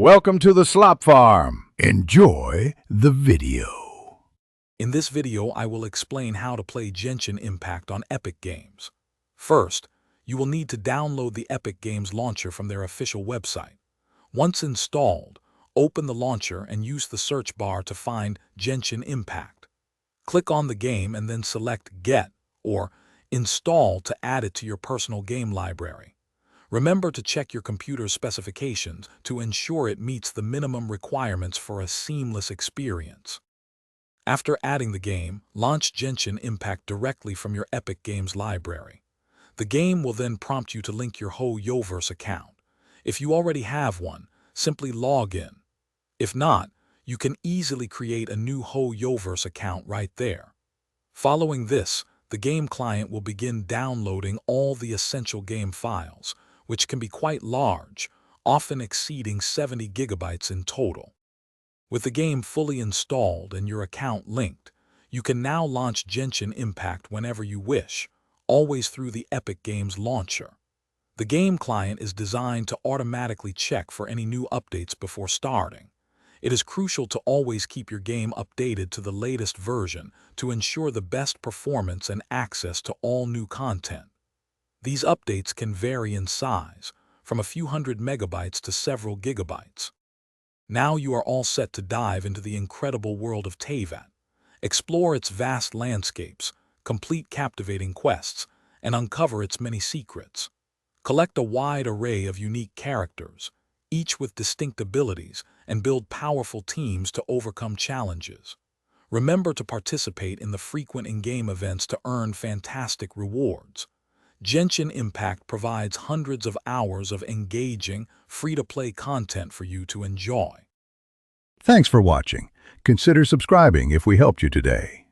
Welcome to the Slop Farm. Enjoy the video. In this video, I will explain how to play Genshin Impact on Epic Games. First, you will need to download the Epic Games launcher from their official website. Once installed, open the launcher and use the search bar to find Genshin Impact. Click on the game and then select Get or Install to add it to your personal game library. Remember to check your computer's specifications to ensure it meets the minimum requirements for a seamless experience. After adding the game, launch Genshin Impact directly from your Epic Games library. The game will then prompt you to link your Yoverse account. If you already have one, simply log in. If not, you can easily create a new Yoverse account right there. Following this, the game client will begin downloading all the essential game files, which can be quite large, often exceeding 70 gigabytes in total. With the game fully installed and your account linked, you can now launch Genshin Impact whenever you wish, always through the Epic Games launcher. The game client is designed to automatically check for any new updates before starting. It is crucial to always keep your game updated to the latest version to ensure the best performance and access to all new content. These updates can vary in size, from a few hundred megabytes to several gigabytes. Now you are all set to dive into the incredible world of Teyvat. Explore its vast landscapes, complete captivating quests, and uncover its many secrets. Collect a wide array of unique characters, each with distinct abilities, and build powerful teams to overcome challenges. Remember to participate in the frequent in-game events to earn fantastic rewards. Genshin Impact provides hundreds of hours of engaging, free-to-play content for you to enjoy. Thanks for watching. Consider subscribing if we helped you today.